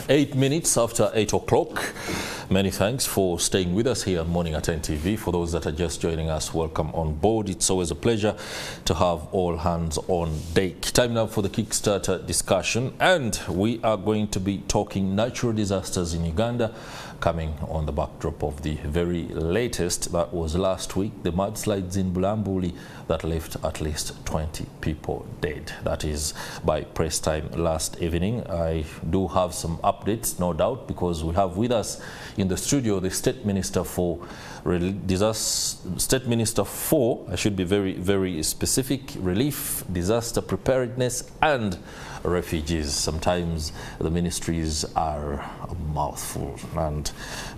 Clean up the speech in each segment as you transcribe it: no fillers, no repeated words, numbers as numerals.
8 minutes after 8 o'clock. Many thanks for staying with us here Morning at NTV. For those that are just joining us, welcome on board. It's always a pleasure to have all hands on deck. Time now for the Kickstarter discussion, and we are going to be talking natural disasters in Uganda, coming on the backdrop of the very latest, that was last week, the mudslides in Bulambuli that left at least 20 people dead. That is by press time last evening. I do have some updates, no doubt, because we have with us in the studio the State Minister for I should be very specific, Relief, Disaster Preparedness and Refugees. Sometimes the ministries are a mouthful and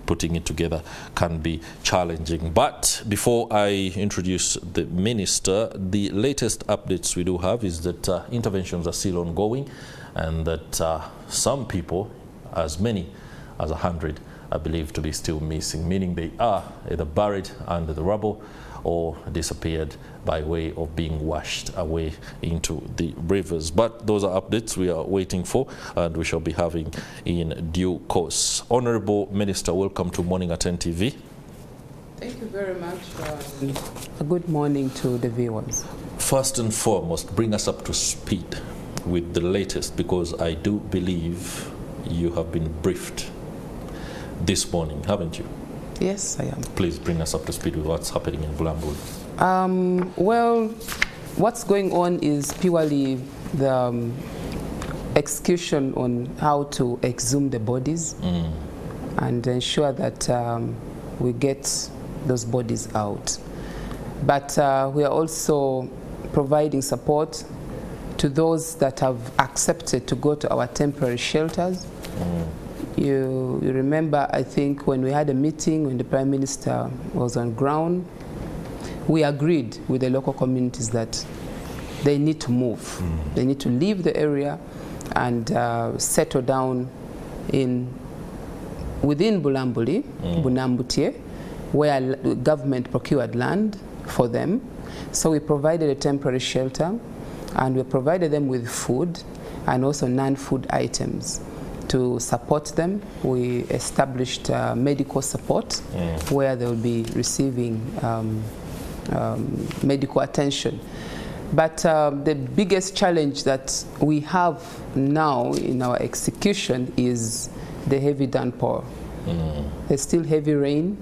putting it together can be challenging. But before I introduce the Minister, the latest updates we do have is that interventions are still ongoing, and that some people, as many as 100, are believed to be still missing, meaning they are either buried under the rubble or disappeared by way of being washed away into the rivers. But those are updates we are waiting for, and we shall be having in due course. Honourable Minister, welcome to Morning at NTV. Thank you very much. A good morning to the viewers. First and foremost, bring us up to speed with the latest, because I do believe you have been briefed this morning, haven't you? Yes, I am. Please bring us up to speed with what's happening in Bulambuli. Well, what's going on is purely the execution on how to exhume the bodies and ensure that we get those bodies out. But we are also providing support to those that have accepted to go to our temporary shelters. You remember, I think, when we had a meeting, when the Prime Minister was on ground, we agreed with the local communities that they need to move. They need to leave the area and settle down within Bulambuli, Bunambutie, where government procured land for them. So we provided a temporary shelter, and we provided them with food and also non-food items. To support them, we established medical support where they will be receiving medical attention. But the biggest challenge that we have now in our execution is the heavy downpour. There's still heavy rain,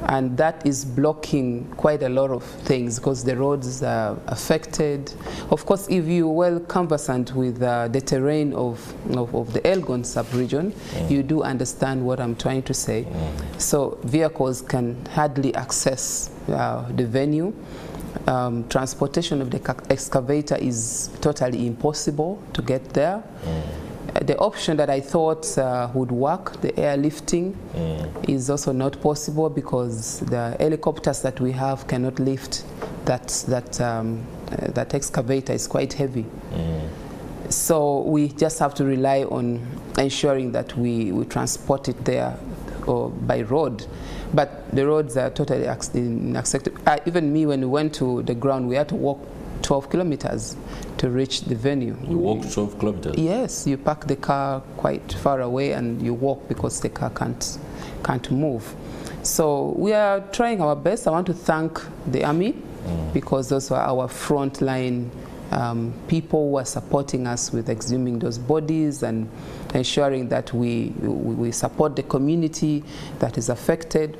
and that is blocking quite a lot of things because the roads are affected. Of course, if you're well conversant with the terrain of the Elgon sub-region, you do understand what I'm trying to say. So vehicles can hardly access the venue. Transportation of the excavator is totally impossible to get there. The option that I thought would work, the airlifting, is also not possible because the helicopters that we have cannot lift that excavator. Is quite heavy. So we just have to rely on ensuring that we transport it there or by road. But the roads are totally unacceptable. Even me, when we went to the ground, we had to walk 12 kilometers to reach the venue. You walked 12 kilometers? Yes, you park the car quite far away and you walk because the car can't move. So we are trying our best. I want to thank the Army because those are our frontline people who are supporting us with exhuming those bodies and ensuring that we support the community that is affected.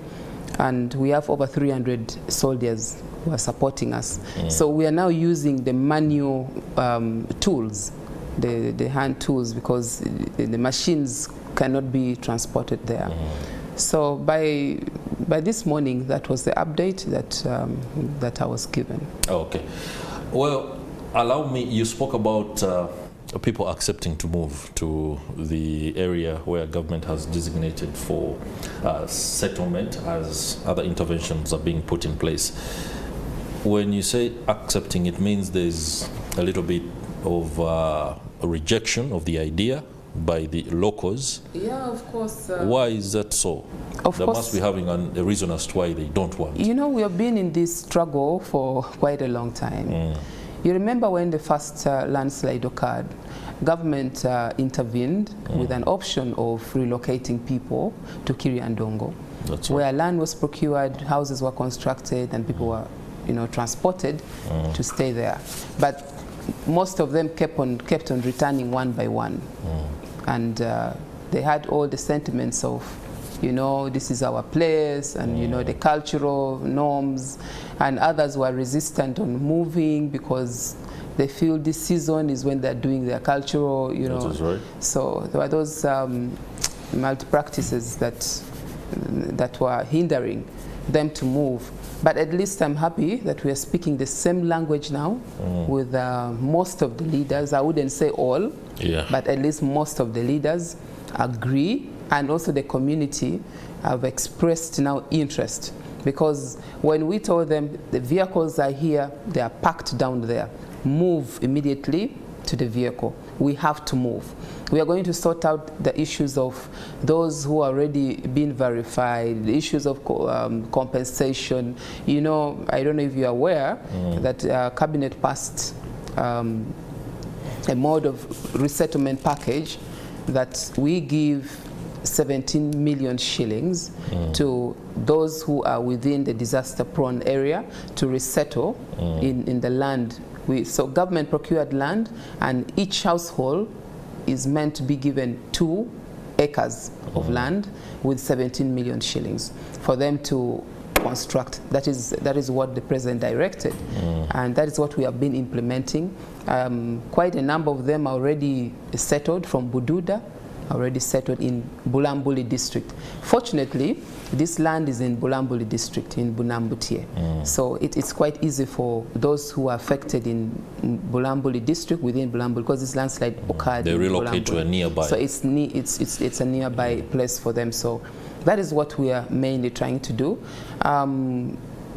And we have over 300 soldiers who are supporting us. So we are now using the manual tools, the hand tools, because the machines cannot be transported there. So by this morning, that was the update that I was given. Okay. Well, allow me, you spoke about people accepting to move to the area where government has designated for settlement as other interventions are being put in place. When you say accepting, it means there's a little bit of a rejection of the idea by the locals. Yeah, of course. Why is that so? They must be having a reason as to why they don't want. You know, we have been in this struggle for quite a long time. You remember when the first landslide occurred, government intervened with an option of relocating people to Kiriandongo, where land was procured, houses were constructed, and people were, transported to stay there. But most of them kept on returning one by one, and they had all the sentiments of, this is our place, and the cultural norms, and others were resistant on moving because they feel this season is when they're doing their cultural, That is right. So there were those multi-practices that were hindering them to move. But at least I'm happy that we are speaking the same language now with most of the leaders. I wouldn't say all, but at least most of the leaders agree, and also the community have expressed now interest. Because when we told them the vehicles are here, they are parked down there, move immediately to the vehicle. We have to move. We are going to sort out the issues of those who are already been verified, the issues of compensation. I don't know if you're aware that Cabinet passed a mode of resettlement package that we give 17 million shillings to those who are within the disaster-prone area to resettle in the land. So government procured land, and each household is meant to be given 2 acres of land with 17 million shillings for them to construct. That is what the president directed, and that is what we have been implementing. Quite a number of them are already settled from Bududa, already settled in Bulambuli district. Fortunately, this land is in Bulambuli district, in Bunambutie. So it's quite easy for those who are affected in Bulambuli district, within Bulambuli, because this landslide occurred. They relocate to a nearby. So it's a nearby place for them. So that is what we are mainly trying to do.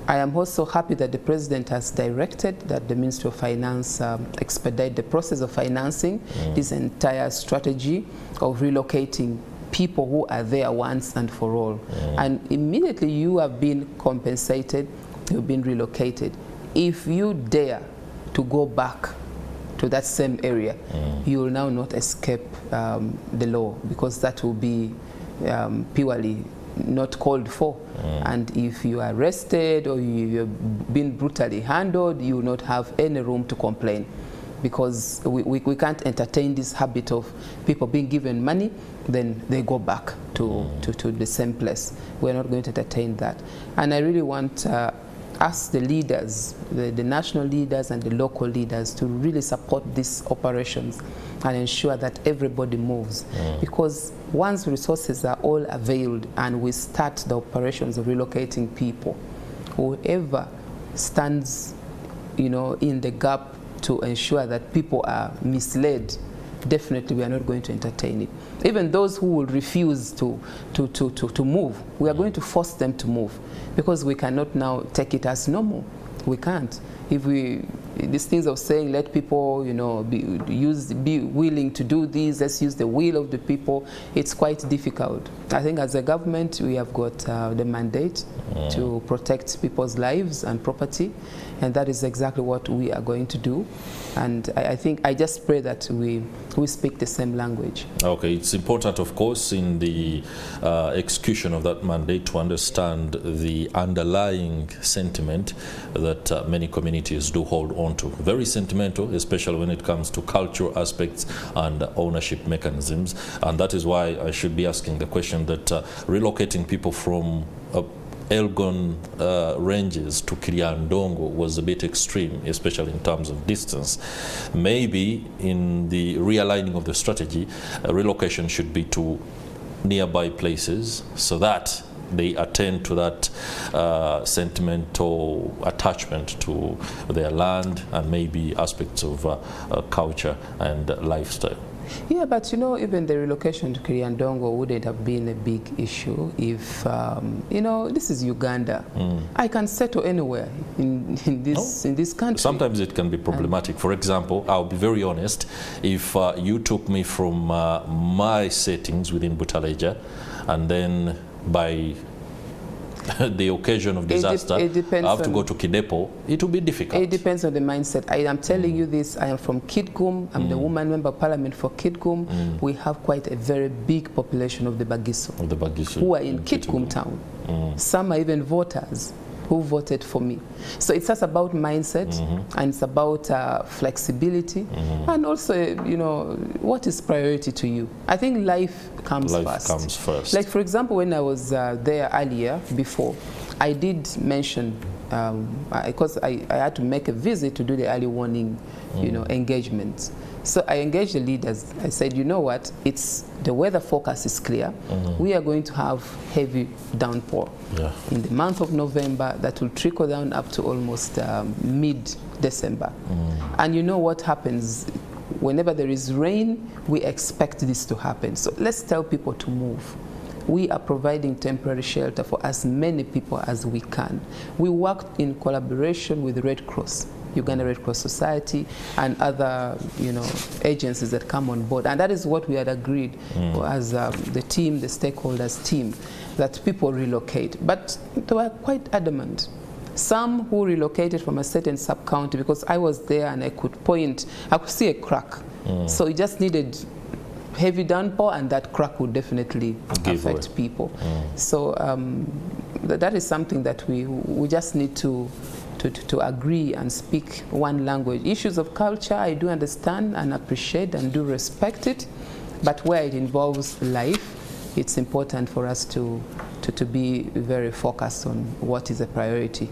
I am also happy that the president has directed that the Ministry of Finance expedite the process of financing this entire strategy of relocating people who are there once and for all. And immediately you have been compensated, you've been relocated. If you dare to go back to that same area, you will now not escape the law, because that will be purely not called for. And if you are arrested or you've been brutally handled, you will not have any room to complain, because we can't entertain this habit of people being given money, then they go back to the same place. We're not going to entertain that. And I really want us, the leaders, the national leaders and the local leaders, to really support these operations and ensure that everybody moves. Because once resources are all availed and we start the operations of relocating people, whoever stands, in the gap to ensure that people are misled, definitely we are not going to entertain it. Even those who will refuse to move, we are going to force them to move, because we cannot now take it as normal. We can't. If these things of saying let people, be willing to do this, let's use the will of the people, it's quite difficult. I think as a government we have got the mandate to protect people's lives and property, and that is exactly what we are going to do. And I just pray that we speak the same language. Okay, it's important, of course, in the execution of that mandate to understand the underlying sentiment that many communities do hold on to. Very sentimental, especially when it comes to cultural aspects and ownership mechanisms. And that is why I should be asking the question that relocating people from Elgon ranges to Kiriandongo was a bit extreme, especially in terms of distance. Maybe in the realigning of the strategy, relocation should be to nearby places so that they attend to that sentimental attachment to their land and maybe aspects of culture and lifestyle. Yeah, but even the relocation to Kiriandongo wouldn't have been a big issue if, this is Uganda. I can settle anywhere in this country. Sometimes it can be problematic. For example, I'll be very honest, if you took me from my settings within Butaleja, and then by the occasion of disaster, it depends I have to go to Kidepo, it will be difficult. It depends on the mindset. I am telling you this, I am from Kitgum, I'm the woman member of parliament for Kitgum. We have quite a very big population of the Bagiso, who are in Kitgum town. Some are even voters who voted for me. So it's just about mindset, and it's about flexibility, and also, you know, what is priority to you. I think life comes first. Like, for example, when I was there earlier, before, I did mention, because I had to make a visit to do the early warning, you know, engagement. So I engaged the leaders. I said, you know what, the weather forecast is clear. We are going to have heavy downpour in the month of November that will trickle down up to almost mid-December. And you know what happens? Whenever there is rain, we expect this to happen. So let's tell people to move. We are providing temporary shelter for as many people as we can. We worked in collaboration with the Red Cross, Uganda Red Cross Society, and other, you know, agencies that come on board. And that is what we had agreed as the team, the stakeholders team, that people relocate. But they were quite adamant. Some who relocated from a certain sub-county, because I was there and I could see a crack. So it just needed heavy downpour, and that crack would definitely affect people. So that is something that we just need to agree and speak one language. Issues of culture, I do understand and appreciate and do respect it, but where it involves life, it's important for us to be very focused on what is a priority.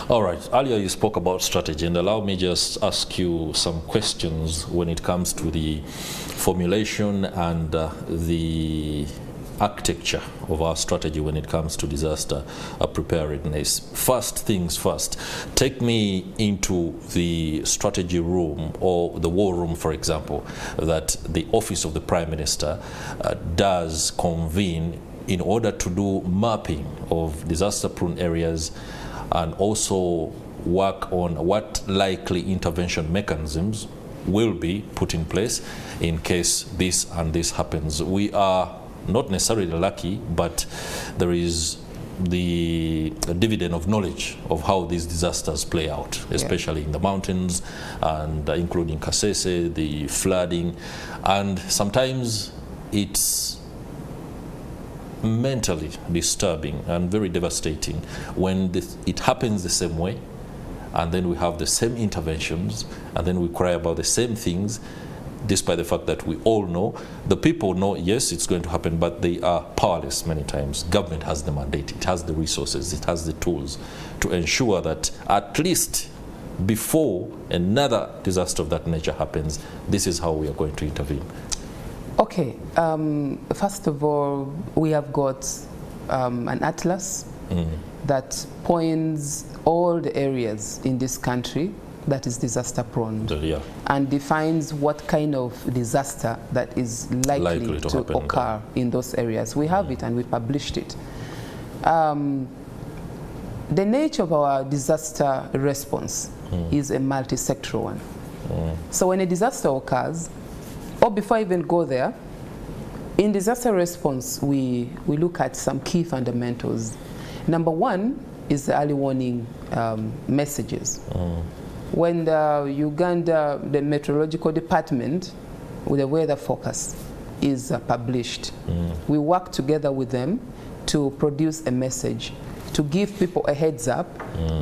All right, earlier you spoke about strategy, and allow me just ask you some questions when it comes to the formulation and the architecture of our strategy when it comes to disaster preparedness. First things first, take me into the strategy room, or the war room, for example, that the Office of the Prime Minister does convene in order to do mapping of disaster-prone areas, and also work on what likely intervention mechanisms will be put in place in case this and this happens. We are not necessarily lucky, but there is the dividend of knowledge of how these disasters play out, especially in the mountains, and including Kasese, the flooding, and sometimes it's mentally disturbing and very devastating when it happens the same way, and then we have the same interventions, and then we cry about the same things, despite the fact that we all know, the people know, yes, it's going to happen, but they are powerless many times. Government has the mandate, it has the resources, it has the tools to ensure that at least before another disaster of that nature happens, this is how we are going to intervene. Okay, first of all, we have got an atlas that points all the areas in this country that is disaster prone, and defines what kind of disaster that is likely to occur in those areas. We have it and we published it. The nature of our disaster response is a multi-sectoral one. So when a disaster occurs, or before I even go there, in disaster response, we look at some key fundamentals. Number one is the early warning messages. When the Uganda, the Meteorological Department, with the weather forecast is published, we work together with them to produce a message, to give people a heads up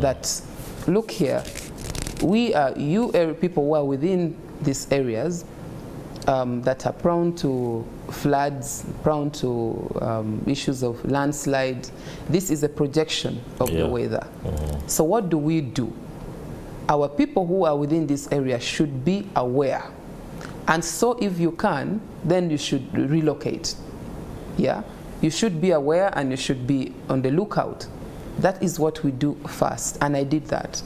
that, look here, you people who are within these areas that are prone to floods, prone to issues of landslide. This is a projection of the weather. So what do we do? Our people who are within this area should be aware. And so if you can, then you should relocate. Yeah? You should be aware and you should be on the lookout. That is what we do first, and I did that.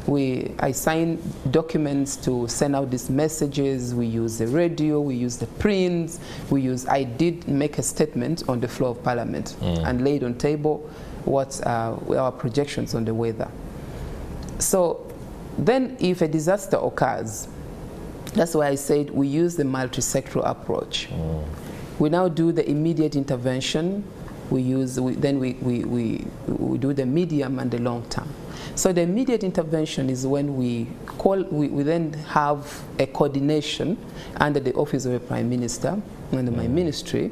I signed documents to send out these messages. We use the radio, we use the prints, I did make a statement on the floor of Parliament and laid on table what our projections on the weather. So then if a disaster occurs, that's why I said we use the multi-sectoral approach. We now do the immediate intervention. then we do the medium and the long term. So the immediate intervention is when we then have a coordination under the Office of the Prime Minister and my ministry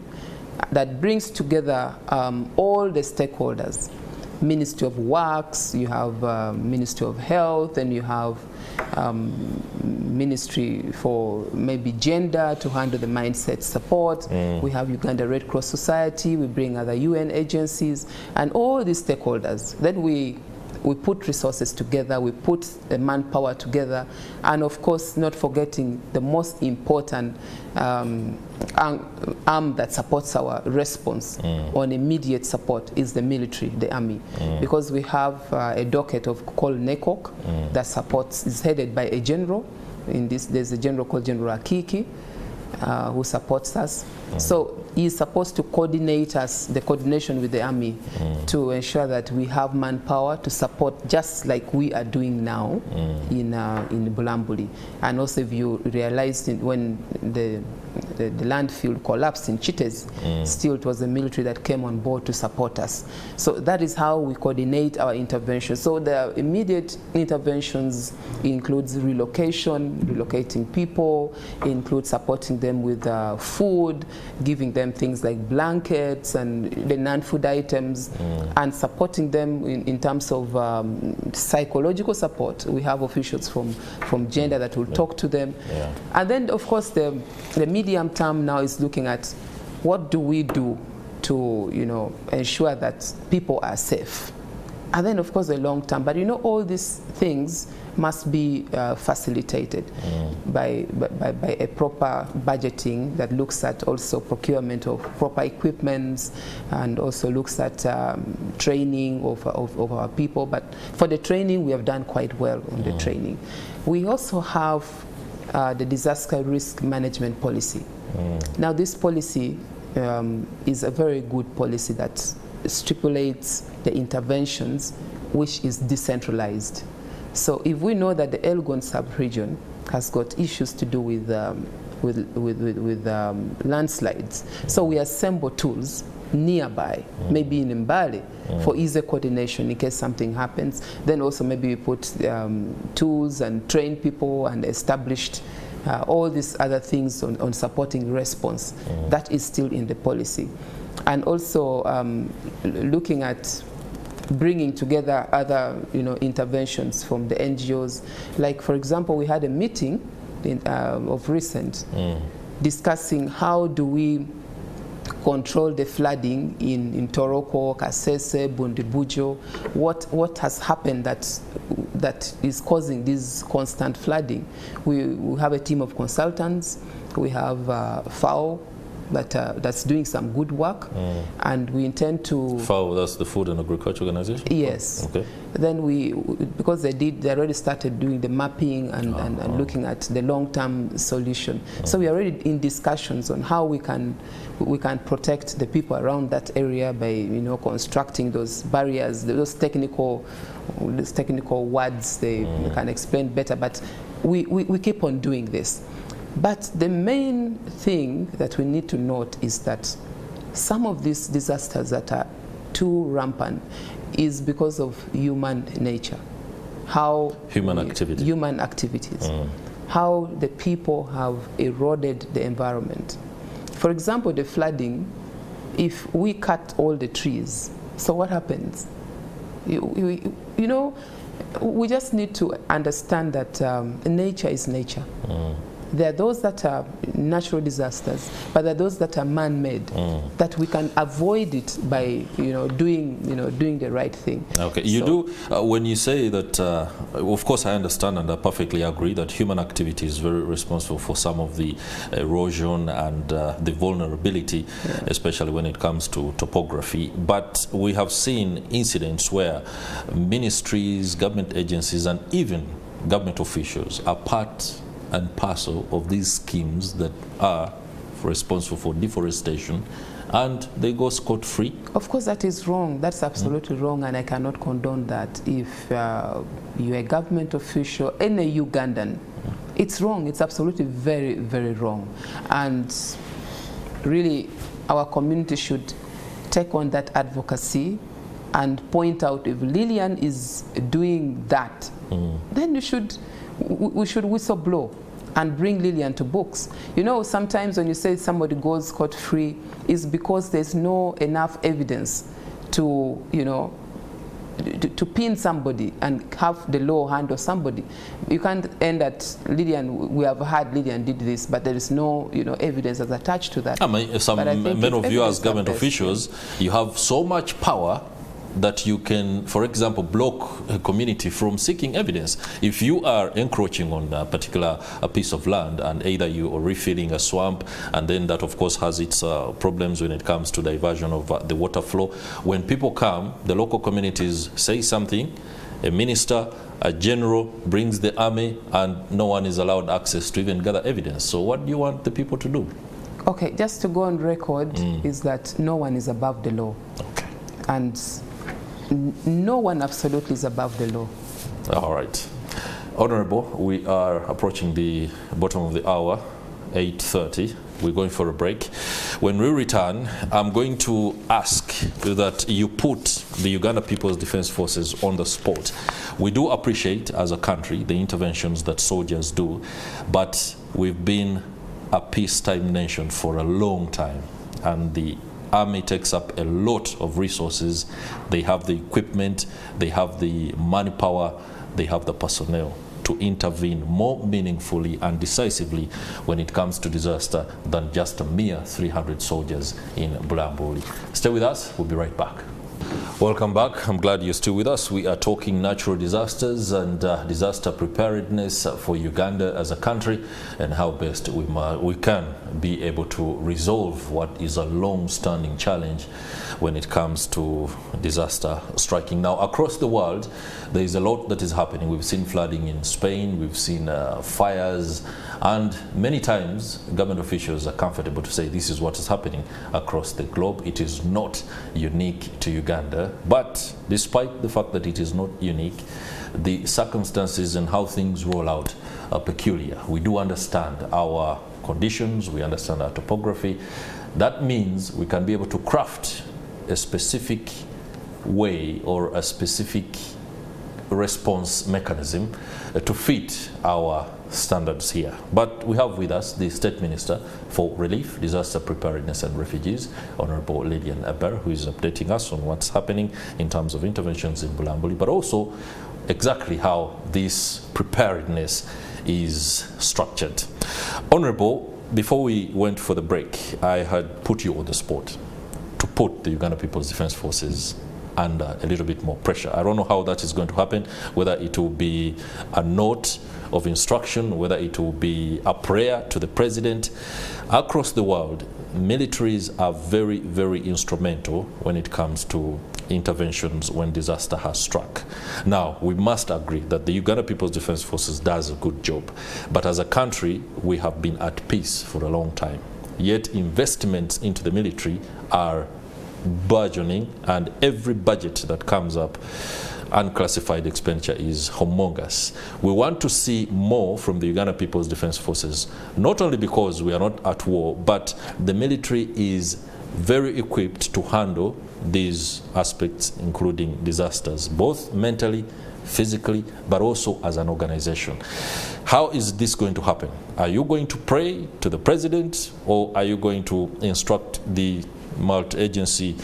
that brings together all the stakeholders. Ministry of Works, you have Ministry of Health, and you have Ministry for maybe gender to handle the mindset support. We have Uganda Red Cross Society, we bring other UN agencies, and all these stakeholders. Then we put resources together, we put the manpower together, and of course not forgetting the most important arm that supports our response on immediate support is the military, the army, because we have a docket called NECOC that is headed by a general. There's a general called General Akiki who supports us. So he's supposed to coordinate us, the coordination with the army, to ensure that we have manpower to support, just like we are doing now in Bulambuli. And also, if you realized when the landfill collapsed in Chites, still it was the military that came on board to support us. So that is how we coordinate our intervention. So the immediate interventions includes relocation, relocating people, includes supporting them with food, giving them things like blankets and the non-food items, and supporting them in terms of psychological support. We have officials from gender that will talk to them. And then, of course, the medium term now is looking at what do we do to ensure that people are safe. And then, of course, the long term. But all these things must be facilitated by a proper budgeting that looks at also procurement of proper equipments, and also looks at training of our people. But for the training, we have done quite well on the training. We also have the disaster risk management policy. Now, this policy is a very good policy that stipulates the interventions, which is decentralized. So if we know that the Elgon sub-region has got issues to do with landslides, so we assemble tools nearby, maybe in Mbale, for easy coordination in case something happens. Then also maybe we put tools and train people and established all these other things on supporting response. That is still in the policy. And also looking at bringing together other interventions from the NGOs. Like, for example, we had a meeting of recent discussing how do we control the flooding in Toroko, Kasese, Bundibujo. What has happened that is causing this constant flooding? We have a team of consultants. We have FAO that's doing some good work, and we intend to... FAO, that's the Food and Agriculture Organization? Yes. Okay. Then because they already started doing the mapping and looking at the long-term solution. So we are already in discussions on how we can protect the people around that area by constructing those barriers, those technical words they can explain better. But we keep on doing this. But the main thing that we need to note is that some of these disasters that are too rampant is because of human nature. Human activities. How the people have eroded the environment. For example, the flooding, if we cut all the trees, so what happens? We just need to understand that nature is nature. There are those that are natural disasters, but there are those that are man-made, that we can avoid it by doing the right thing. Okay, you do when you say that. Of course, I understand and I perfectly agree that human activity is very responsible for some of the erosion and the vulnerability, especially when it comes to topography. But we have seen incidents where ministries, government agencies, and even government officials are part and parcel of these schemes that are responsible for deforestation, and they go scot-free. Of course, that is wrong. That's absolutely wrong, and I cannot condone that. If you're a government official, any Ugandan, it's wrong. It's absolutely very, very wrong. And really, our community should take on that advocacy and point out if Lillian is doing that, then we should whistleblow and bring Lillian to books. You know, sometimes when you say somebody goes scot-free, it's because there's no enough evidence to, you know, to pin somebody and have the law handle somebody. You can't end at Lillian, we have heard Lillian did this, but there is no, you know, evidence that's attached to that. I mean, many of you as government officials, you have so much power that you can, for example, block a community from seeking evidence. If you are encroaching on a particular piece of land, and either you are refilling a swamp, and then that of course has its problems when it comes to diversion of the water flow. When people come, the local communities say something, a minister, a general brings the army, and no one is allowed access to even gather evidence. So what do you want the people to do? Okay, just to go on record is that no one is above the law. Okay. And no one absolutely is above the law. All right. Honorable, we are approaching the bottom of the hour, 8:30. We're going for a break. When we return, I'm going to ask that you put the Uganda People's Defense Forces on the spot. We do appreciate, as a country, the interventions that soldiers do, but we've been a peacetime nation for a long time, and the Army takes up a lot of resources. They have the equipment, they have the manpower, they have the personnel to intervene more meaningfully and decisively when it comes to disaster than just a mere 300 soldiers in Bulambuli. Stay with us, we'll be right back. Welcome back. I'm glad you're still with us. We are talking natural disasters and disaster preparedness for Uganda as a country, and how best we can be able to resolve what is a long-standing challenge when it comes to disaster striking. Now, across the world, there is a lot that is happening. We've seen flooding in Spain, we've seen fires, and many times government officials are comfortable to say this is what is happening across the globe. It is not unique to Uganda, but despite the fact that it is not unique, the circumstances and how things roll out are peculiar. We do understand our conditions, we understand our topography. That means we can be able to craft a specific way or a specific response mechanism to fit our standards here. But we have with us the State Minister for Relief, Disaster Preparedness and Refugees, Honorable Lillian Aber, who is updating us on what's happening in terms of interventions in Bulambuli, but also exactly how this preparedness is structured. Honorable, before we went for the break, I had put you on the spot to put the Uganda People's Defense Forces under a little bit more pressure. I don't know how that is going to happen, whether it will be a note of instruction, whether it will be a prayer to the president. Across the world, militaries are very, very instrumental when it comes to interventions when disaster has struck. Now, we must agree that the Uganda People's Defense Forces does a good job, but as a country, we have been at peace for a long time. Yet investments into the military are burgeoning, and every budget that comes up, unclassified expenditure, is humongous. We want to see more from the Uganda People's Defense Forces, not only because we are not at war, but the military is very equipped to handle these aspects, including disasters, both mentally, physically, but also as an organization. How is this going to happen? Are you going to pray to the president, or are you going to instruct the multi-agency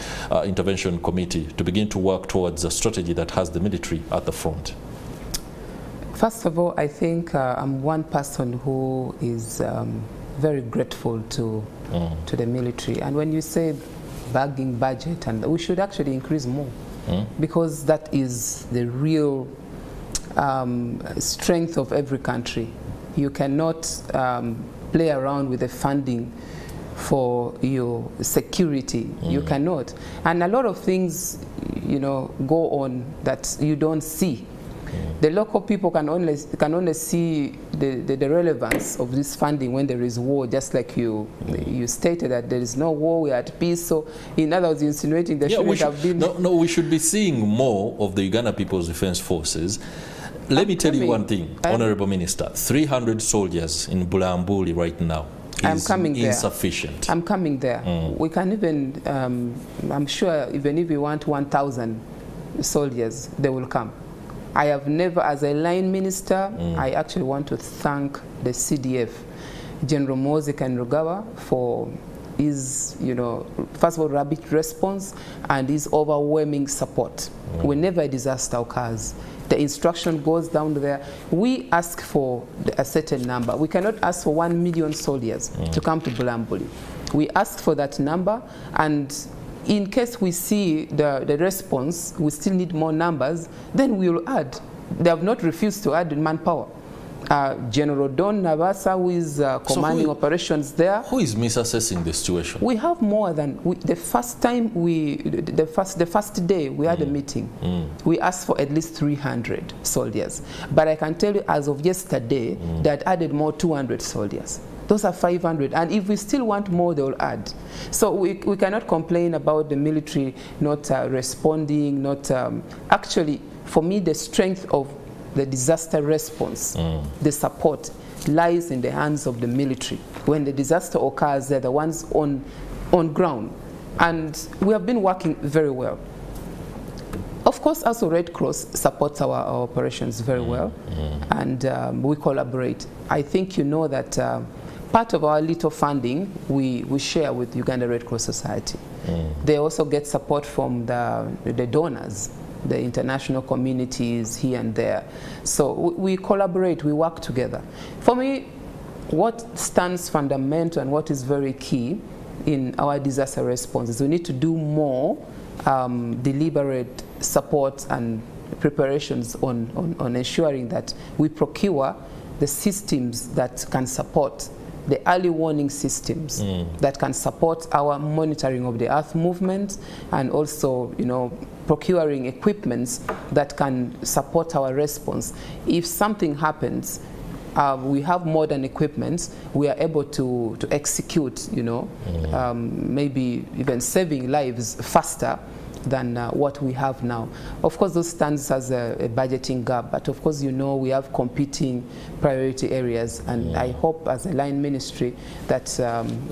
intervention committee to begin to work towards a strategy that has the military at the front? First of all, I think I'm one person who is very grateful to the military. And when you say bagging budget, and we should actually increase more, because that is the real strength of every country. You cannot play around with the funding for your security. You cannot. And a lot of things, you know, go on that you don't see. The local people can only see the relevance of this funding when there is war, just like you stated that there is no war, we are at peace. So in other words, insinuating there shouldn't have been... No, we should be seeing more of the Uganda People's Defense Forces. Let me tell you one thing, Honorable Minister, 300 soldiers in Bulambuli right now. is insufficient. I'm coming there. We can even, I'm sure, even if we want 1,000 soldiers, they will come. I have never, as a line minister, I actually want to thank the CDF, General Moses Kainerugaba, for his, first of all, rapid response and his overwhelming support. Whenever a disaster occurs, the instruction goes down there. We ask for a certain number. We cannot ask for 1 million soldiers to come to Bulambuli. We ask for that number, and in case we see the response, we still need more numbers, then we will add. They have not refused to add manpower. General Don Nabasa, who is commanding operations there. Who is misassessing the situation? We have more than the first time the first day we had a meeting. We asked for at least 300 soldiers, but I can tell you, as of yesterday, they had added more 200 soldiers. Those are 500, and if we still want more, they will add. So we cannot complain about the military not responding. Not actually, for me, the strength of the disaster response, the support, lies in the hands of the military. When the disaster occurs, they're the ones on ground. And we have been working very well. Of course, also Red Cross supports our operations very well, and we collaborate. I think you know that part of our little funding we share with Uganda Red Cross Society. They also get support from the donors, the international communities here and there. So we collaborate, we work together. For me, what stands fundamental and what is very key in our disaster response is we need to do more deliberate support and preparations on ensuring that we procure the systems that can support the early warning systems that can support our monitoring of the earth movement, and also, procuring equipments that can support our response. If something happens, we have modern equipment, we are able to execute, maybe even saving lives faster than what we have now. Of course, those stands as a budgeting gap, but of course, we have competing priority areas, and I hope as a line ministry that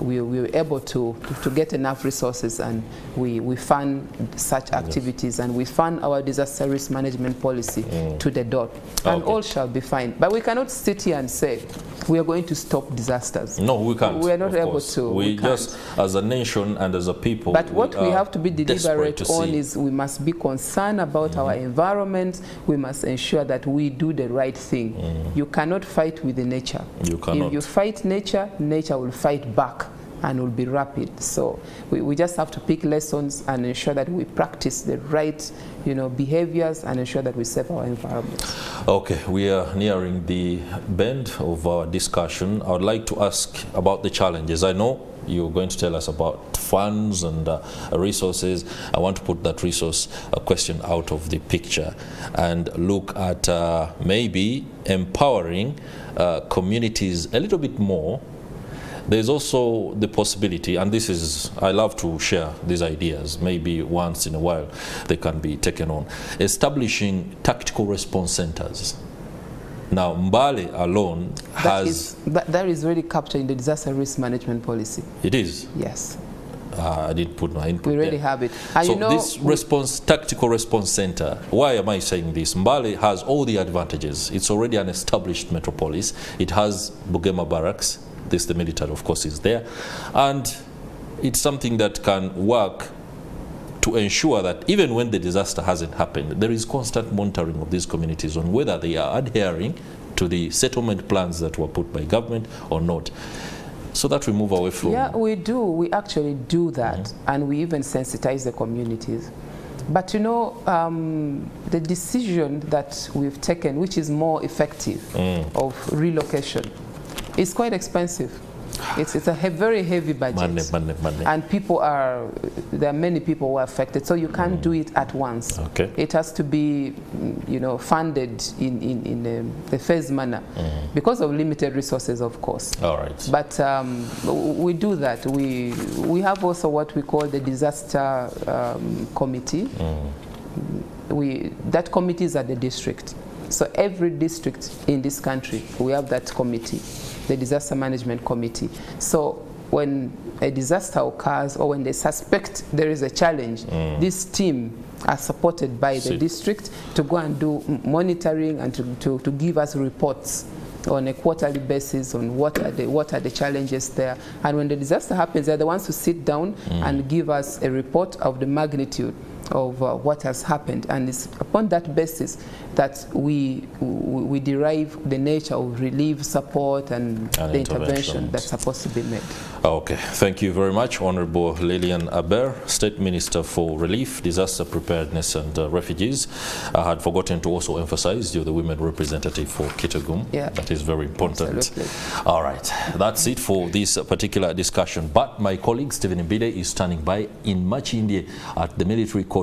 we were able to get enough resources, and we fund such activities, and we fund our disaster risk management policy to the dot, and all shall be fine. But we cannot sit here and say we are going to stop disasters. No, we can't. We are not able to. We just, as a nation and as a people, but what we have to be deliberate on is we must be concerned about our environment. We must ensure that we do the right thing. You cannot fight with the nature. You cannot. If you fight nature, nature will fight back and will be rapid. So we just have to pick lessons and ensure that we practice the right behaviors and ensure that we save our environment. Okay, we are nearing the bend of our discussion. I would like to ask about the challenges. I know you're going to tell us about funds and resources. I want to put that resource question out of the picture and look at maybe empowering communities a little bit more. There's also the possibility, and this is, I love to share these ideas, maybe once in a while they can be taken on, establishing tactical response centers. Now, Mbale alone has... That is already captured in the disaster risk management policy. It is? Yes. I did put my input We already have it. And so this tactical response center, why am I saying this? Mbale has all the advantages. It's already an established metropolis. It has Bugema Barracks. The military, of course, is there. And it's something that can work to ensure that even when the disaster hasn't happened, there is constant monitoring of these communities on whether they are adhering to the settlement plans that were put by government or not. So that we move away from... Yeah, we do. We actually do that. And we even sensitize the communities. But the decision that we've taken, which is more effective, of relocation, it's quite expensive. It's a very heavy budget. Money. And there are many people who are affected, so you can't do it at once. Okay. It has to be, funded in a phased manner because of limited resources, of course. All right. But we do that. We have also what we call the disaster committee. That committee is at the district. So every district in this country, we have that committee, the disaster management committee. So when a disaster occurs or when they suspect there is a challenge, this team are supported by the district to go and do monitoring and to give us reports on a quarterly basis on what are the challenges there. And when the disaster happens, they're the ones who sit down and give us a report of the magnitude of what has happened, and it's upon that basis that we derive the nature of relief support and the intervention that's supposed to be made. Okay, thank you very much, Honorable Lillian Aber, State Minister for Relief, Disaster Preparedness and Refugees. I had forgotten to also emphasize you're the women representative for Kitgum. Yeah. That is very important. Absolutely. All right, that's it for this particular discussion. But my colleague Stephen Mbide is standing by in Machindi at the military court-martial